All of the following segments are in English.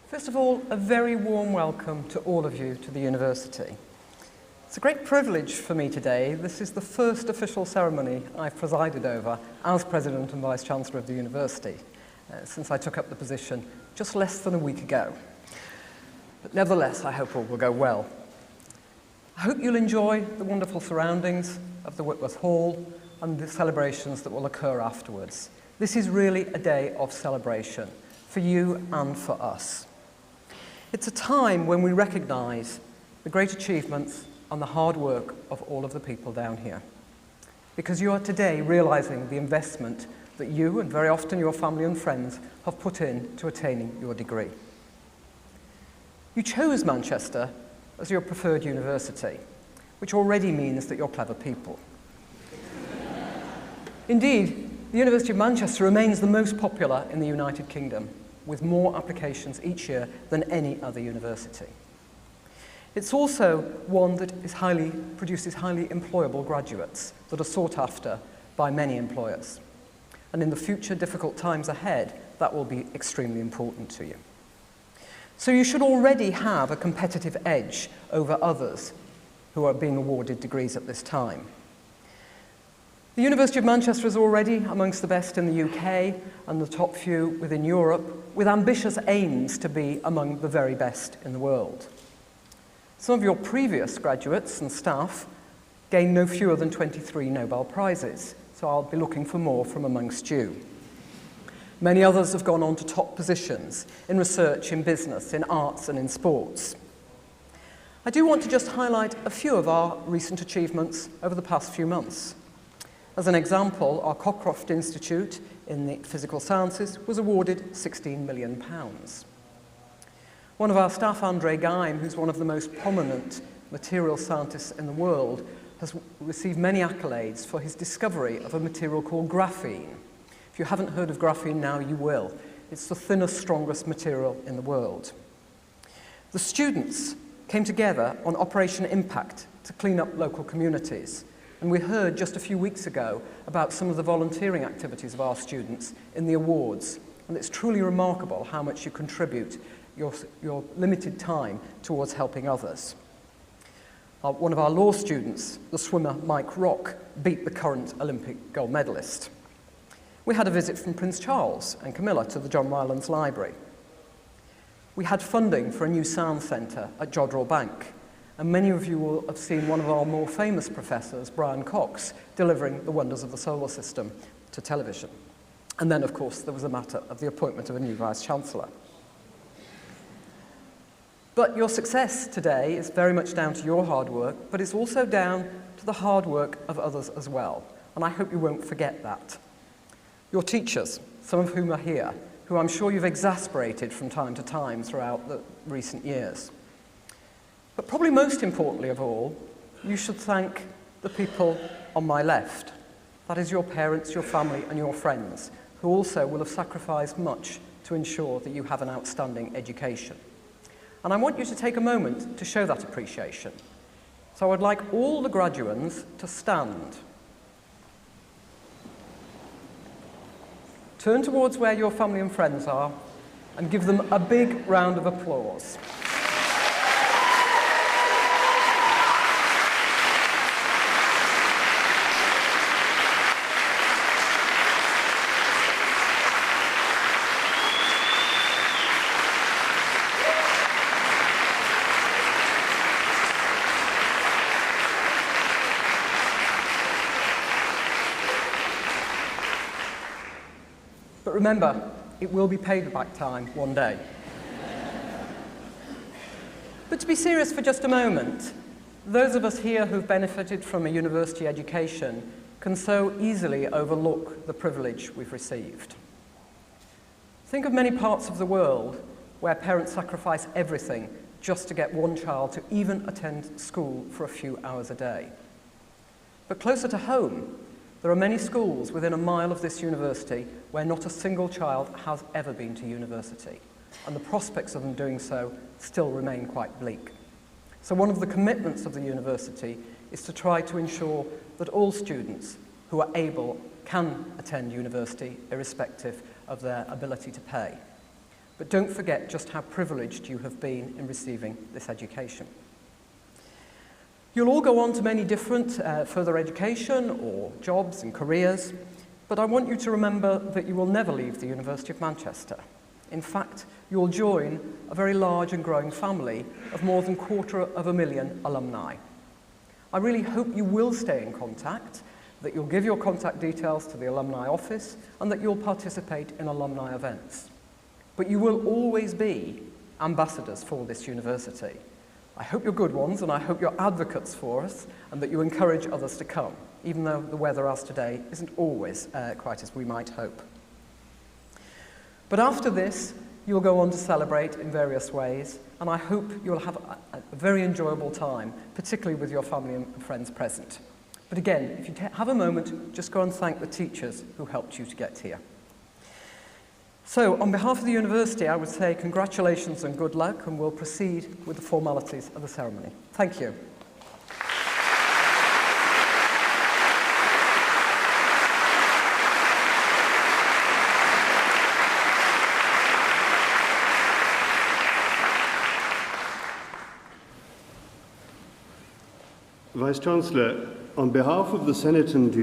First of all, a very warm welcome to all of you to the university. It's a great privilege for me today. This is the first official ceremony I've presided over as President and Vice-Chancellor of the university since I took up the position just less than a week ago. But nevertheless, I hope all will go well. I hope you'll enjoy the wonderful surroundings of the Whitworth Hall and the celebrations that will occur afterwards. This is really a day of celebration for you and for us. It's a time when we recognise the great achievements and the hard work of all of the people down here. Because you are today realising the investment that you, and very often your family and friends, have put in to attaining your degree. You chose Manchester as your preferred university, which already means that you're clever people. Indeed, the University of Manchester remains the most popular in the United Kingdom, with more applications each year than any other university. It's also one that produces highly employable graduates that are sought after by many employers. And in the future difficult times ahead, that will be extremely important to you. So you should already have a competitive edge over others who are being awarded degrees at this time. The University of Manchester is already amongst the best in the UK and the top few within Europe, with ambitious aims to be among the very best in the world. Some of your previous graduates and staff gained no fewer than 23 Nobel Prizes, so I'll be looking for more from amongst you. Many others have gone on to top positions in research, in business, in arts and in sports. I do want to just highlight a few of our recent achievements over the past few months. As an example, our Cockcroft Institute in the Physical Sciences was awarded £16 million. One of our staff, Andre Geim, who's one of the most prominent material scientists in the world, has received many accolades for his discovery of a material called graphene. If you haven't heard of graphene now, you will. It's the thinnest, strongest material in the world. The students came together on Operation Impact to clean up local communities. And we heard just a few weeks ago about some of the volunteering activities of our students in the awards. And it's truly remarkable how much you contribute your limited time towards helping others. One of our law students, the swimmer Mike Rock, beat the current Olympic gold medalist. We had a visit from Prince Charles and Camilla to the John Rylands Library. We had funding for a new sound centre at Jodrell Bank. And many of you will have seen one of our more famous professors, Brian Cox, delivering the wonders of the solar system to television. And then, of course, there was the matter of the appointment of a new Vice-Chancellor. But your success today is very much down to your hard work, but it's also down to the hard work of others as well. And I hope you won't forget that. Your teachers, some of whom are here, who I'm sure you've exasperated from time to time throughout the recent years. But probably most importantly of all, you should thank the people on my left. That is your parents, your family, and your friends, who also will have sacrificed much to ensure that you have an outstanding education. And I want you to take a moment to show that appreciation. So I would like all the graduands to stand. Turn towards where your family and friends are and give them a big round of applause. But remember, it will be payback time one day. But to be serious for just a moment, those of us here who've benefited from a university education can so easily overlook the privilege we've received. Think of many parts of the world where parents sacrifice everything just to get one child to even attend school for a few hours a day. But closer to home, there are many schools within a mile of this university where not a single child has ever been to university, and the prospects of them doing so still remain quite bleak. So one of the commitments of the university is to try to ensure that all students who are able can attend university irrespective of their ability to pay. but don't forget just how privileged you have been in receiving this education. You'll all go on to many different further education or jobs and careers, but I want you to remember that you will never leave the University of Manchester. In fact, you'll join a very large and growing family of more than 250,000 alumni. I really hope you will stay in contact, that you'll give your contact details to the alumni office, and that you'll participate in alumni events. But you will always be ambassadors for this university. I hope you're good ones, and I hope you're advocates for us, and that you encourage others to come, even though the weather as today isn't always quite as we might hope. But after this, you'll go on to celebrate in various ways, and I hope you'll have a very enjoyable time, particularly with your family and friends present. But again, if you have a moment, just go and thank the teachers who helped you to get here. So, on behalf of the university, I would say congratulations and good luck, and we'll proceed with the formalities of the ceremony. Thank you. Vice-Chancellor, on behalf of the Senate and of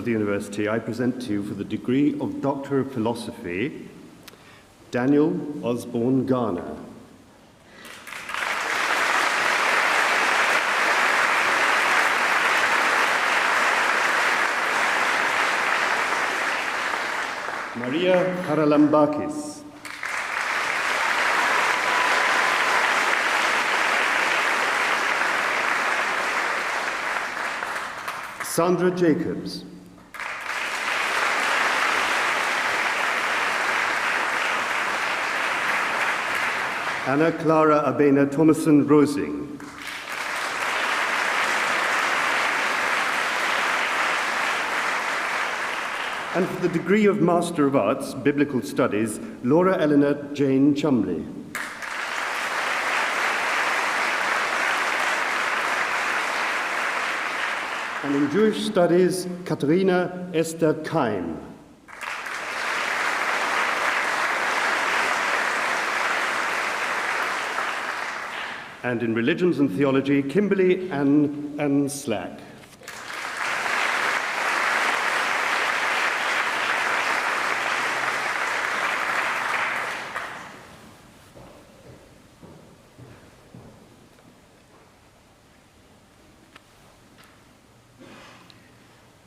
the University, I present to you for the degree of Doctor of Philosophy, Daniel Osborne Garner. Maria Karalambakis. Sandra Jacobs. Anna Clara Abena Thomason Rosing. And for the degree of Master of Arts, Biblical Studies, Laura Eleanor Jane Chumley. And in Jewish Studies, Katharina Esther Keim. And in Religions and Theology, Kimberly Ann Slack.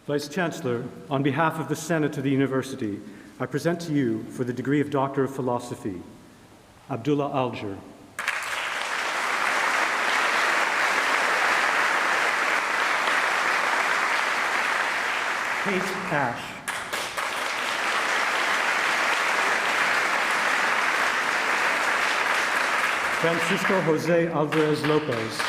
Vice-Chancellor, on behalf of the Senate of the University, I present to you for the degree of Doctor of Philosophy, Abdullah Alger. Kate Ash. Francisco Jose Alvarez Lopez.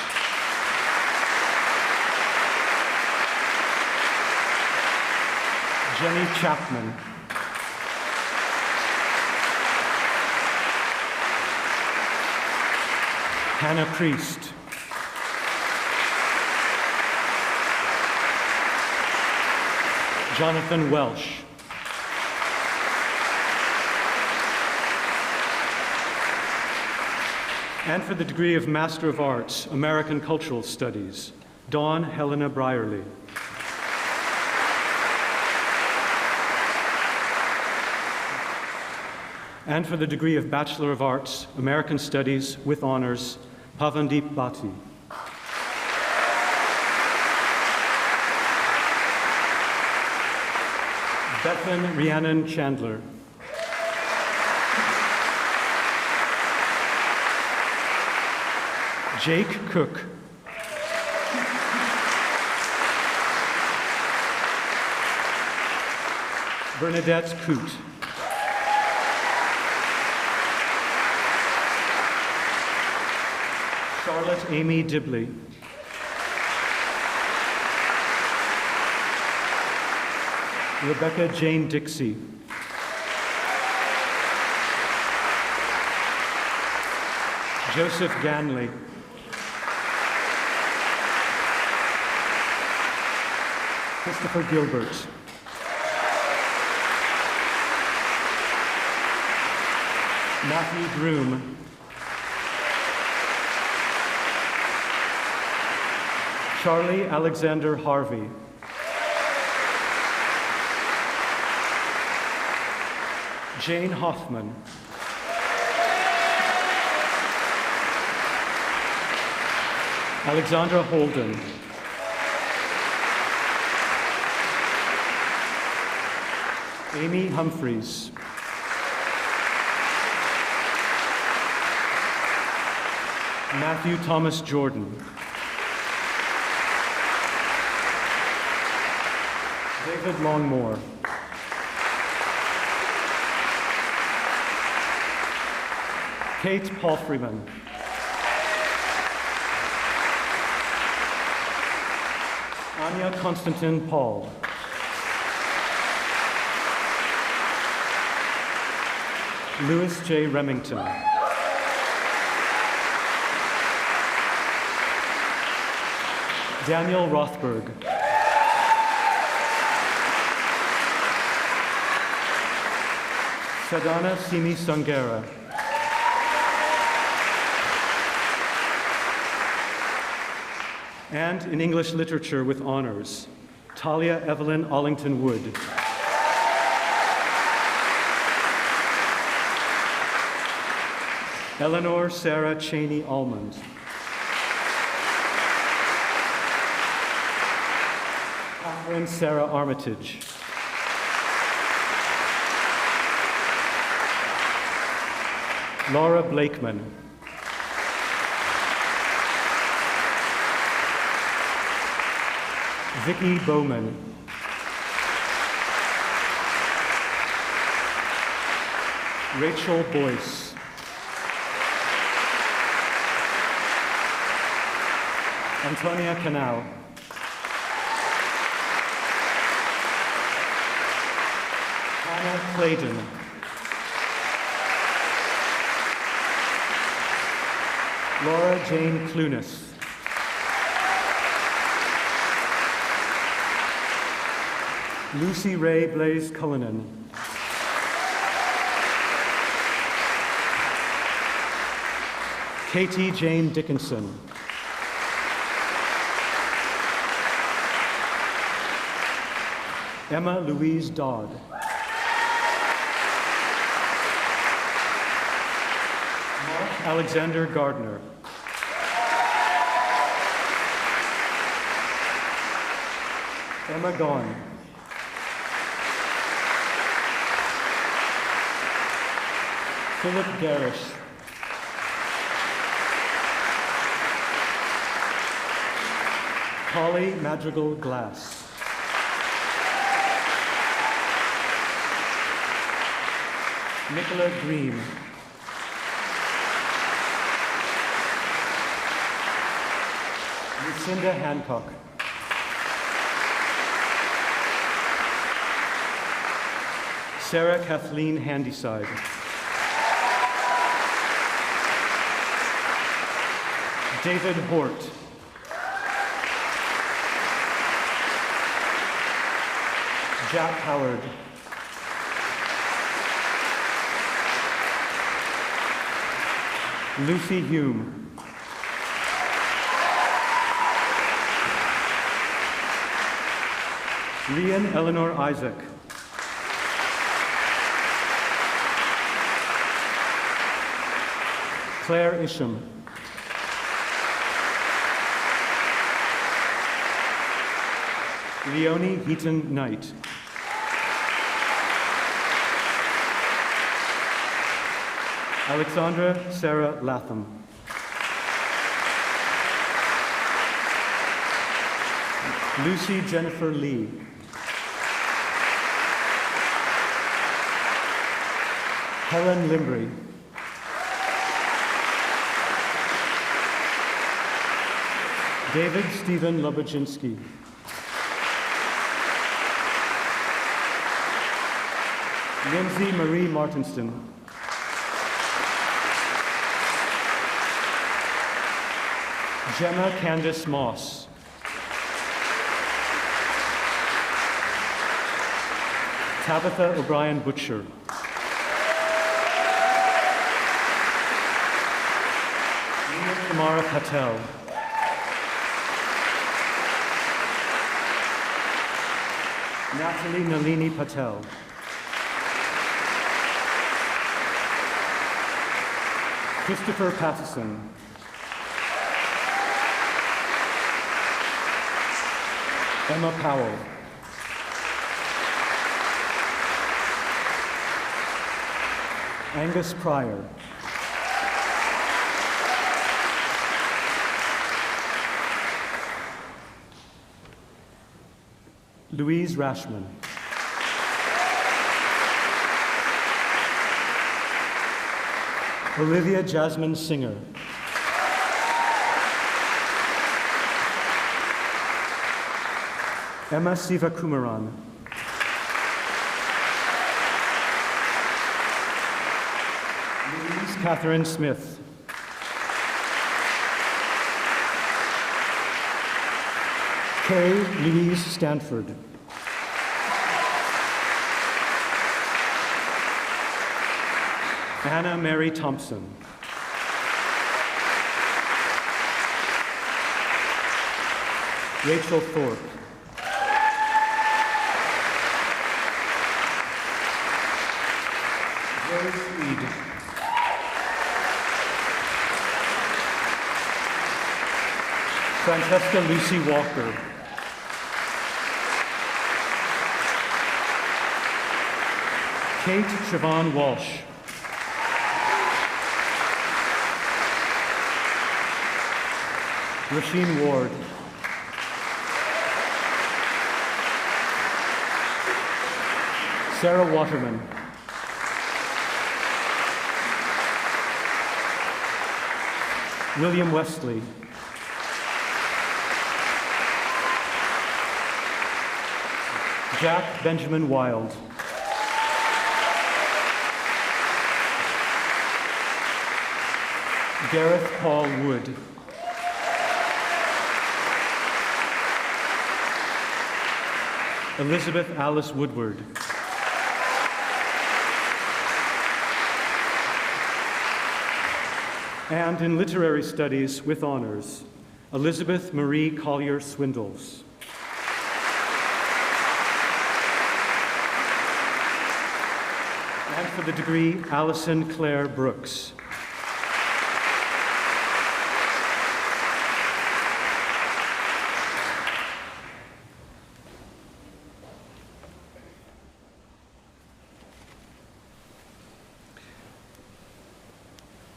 Jenny Chapman. Hannah Priest. Jonathan Welsh. And for the degree of Master of Arts, American Cultural Studies, Dawn Helena Brierly. And for the degree of Bachelor of Arts, American Studies with honors, Pavandeep Bhatti. Bethan Rhiannon Chandler. Jake Cook. Bernadette Coote. Charlotte Amy Dibley. Rebecca Jane Dixie. Joseph Ganley. Christopher Gilbert. Matthew Groom. Charlie Alexander Harvey. Jane Hoffman. Alexandra Holden. Amy Humphreys. Matthew Thomas Jordan. David Longmore. Kate Paul Freeman. Anya Constantin Paul. Louis J. Remington. Daniel Rothberg. Sadhana Simi Sangera. And in English literature with honors, Talia Evelyn Allington Wood. Eleanor Sarah Cheney Almond. Catherine Sarah Armitage. Laura Blakeman. Vicki Bowman. Rachel Boyce. Antonia Canal. Hannah Clayton. Laura Jane Clunas. Lucy Ray Blaze Cullinan. Katie Jane Dickinson. Emma Louise Dodd. Mark Alexander Gardner. Emma Gaughan. Philip Garish. Holly Madrigal Glass. Nicola Green. Lucinda Hancock. Sarah Kathleen Handyside. David Hort. Jack Howard. Lucy Hume. Rian Eleanor Isaac. Claire Isham. Leonie Heaton Knight. Alexandra Sarah Latham. Lucy Jennifer Lee. Helen Limbry. David Stephen Lobojinski. Lindsay Marie Martinston. Gemma Candice Moss. Tabitha O'Brien Butcher. Tamara Patel. Natalie Nalini Patel. Christopher Pattison. Emma Powell. Angus Pryor. Louise Rashman. Olivia Jasmine Singer. Emma Sivakumaran. Louise Catherine Smith. Kay Louise Stanford. Anna Mary Thompson. Rachel Thorpe. Rose Reed. Francesca Lucy Walker. Kate Siobhan Walsh. Rasheen Ward. Sarah Waterman. William Wesley. Jack Benjamin Wild. Gareth Paul Wood. Elizabeth Alice Woodward. And in literary studies with honors, Elizabeth Marie Collier Swindles. And for the degree, Allison Claire Brooks.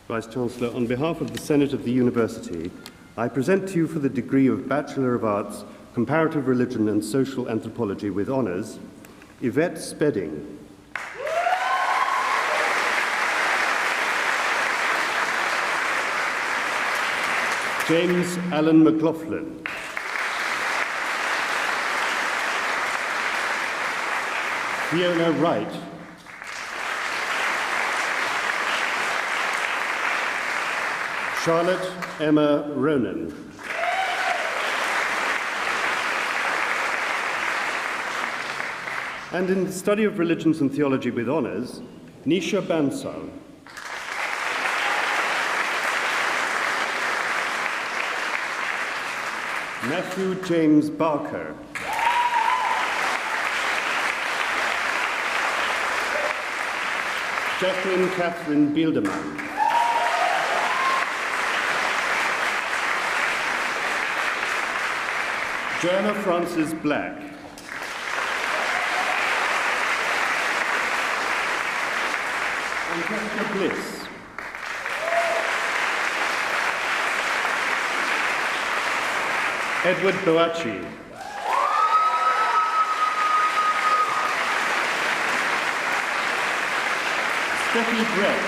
Vice-Chancellor, on behalf of the Senate of the University, I present to you for the degree of Bachelor of Arts, Comparative Religion and Social Anthropology with honours, Yvette Spedding. James Allen McLaughlin. Fiona Wright. Charlotte Emma Ronan. And in the study of religions and theology with honours, Nisha Bansal. Matthew James Barker. Jacqueline Catherine Bielderman. Joanna Frances Black. Francesca Bliss. Edward Boachi. Steffi Brett.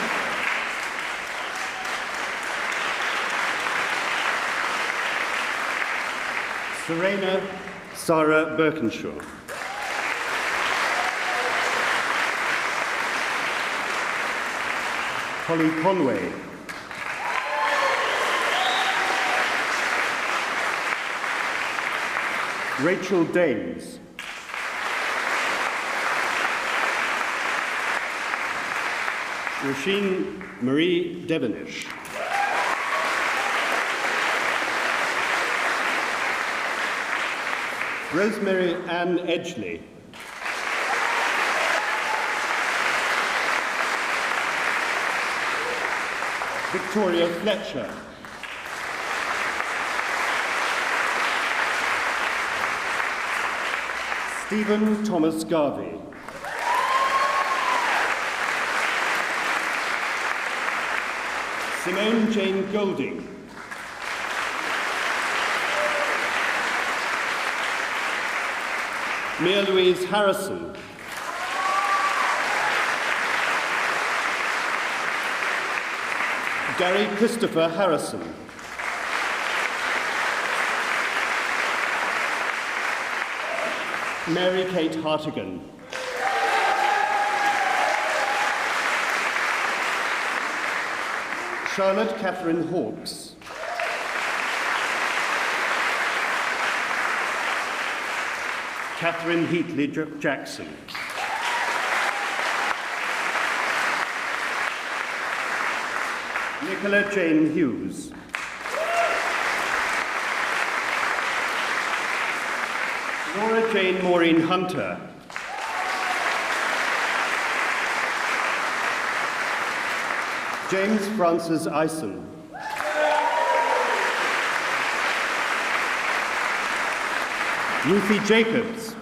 Serena Sarah Birkinshaw. Holly Conway. Rachel Dames. Roisin Marie Devenish. Rosemary Ann Edgley. Victoria Fletcher. Stephen Thomas Garvey. Simone Jane Golding. Mia Louise Harrison. Gary Christopher Harrison. Mary Kate Hartigan. Charlotte Catherine Hawkes. Catherine Heatley Jackson. Nicola Jane Hughes. Laura Jane Maureen Hunter. James Francis Eisen. Ruthie Jacobs.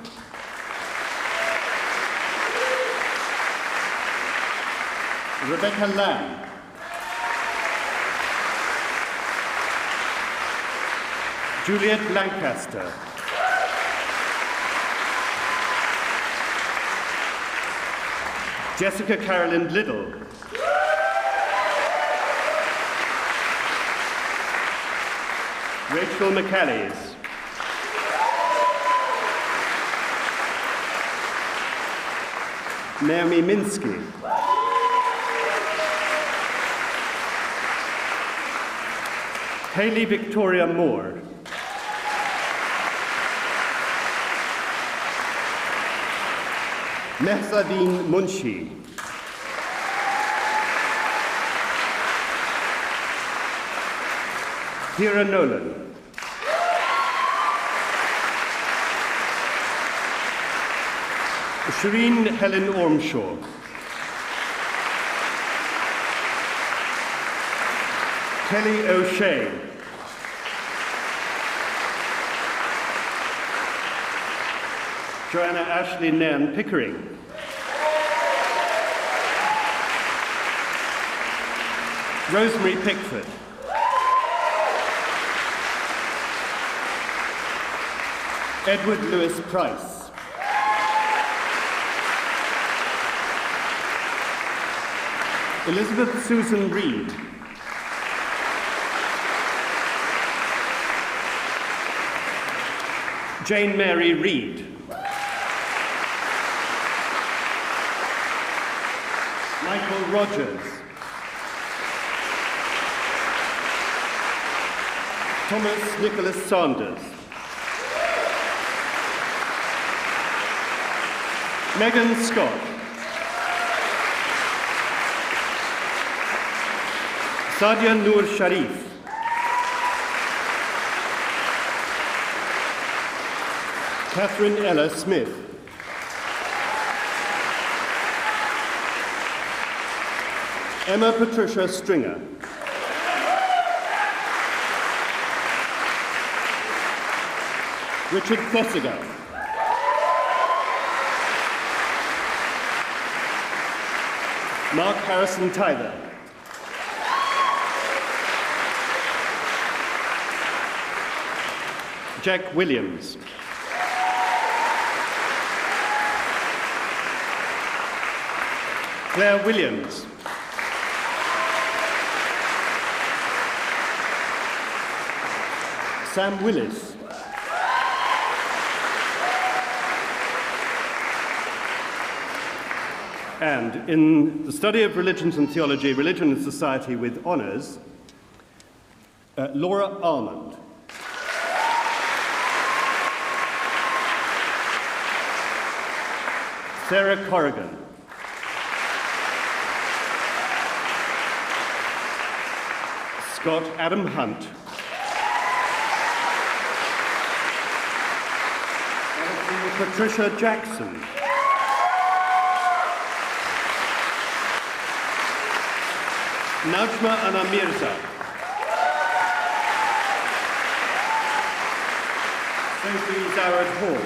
Rebecca Lamb. Juliet Lancaster. Jessica Carolyn Liddle. Rachel McAleys. Naomi Minsky. Hayley Victoria Moore. Mehzadeen Munshi. Kira Nolan. Shireen Helen Ormshaw. Kelly O'Shea. Joanna Ashley Nairn Pickering. Rosemary Pickford. Edward Lewis Price. Elizabeth Susan Reed. Jane Mary Reed. Michael Rogers. Thomas Nicholas Sanders. Megan Scott. Sadia Noor Sharif. Catherine Ella Smith. Emma Patricia Stringer. Richard Thesiger. Mark Harrison Tyler. Jack Williams. Claire Williams. Sam Willis. And in the study of religions and theology, religion and society with honours, Laura Almond. Sarah Corrigan. Scott Adam Hunt. Patricia Jackson. Najma Anna Mirza. Sophie Zarad Hall.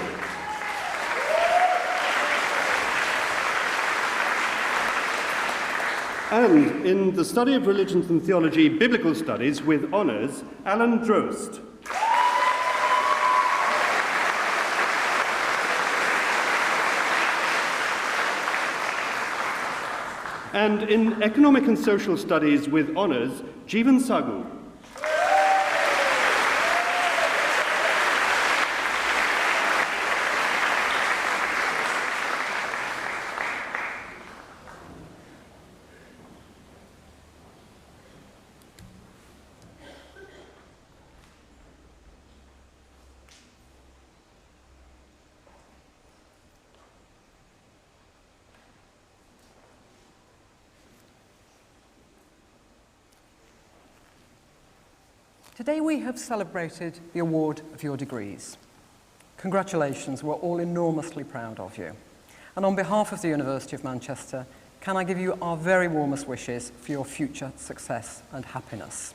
And in the study of religions and theology, biblical studies with honours, Alan Drost. And in economic and social studies with honours, Jeevan Sagu. Today we have celebrated the award of your degrees. Congratulations, we're all enormously proud of you. And on behalf of the University of Manchester, can I give you our very warmest wishes for your future success and happiness.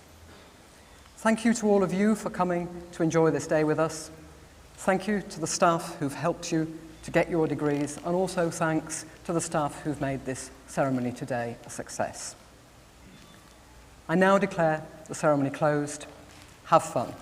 Thank you to all of you for coming to enjoy this day with us. Thank you to the staff who've helped you to get your degrees, and also thanks to the staff who've made this ceremony today a success. I now declare the ceremony closed. Have fun.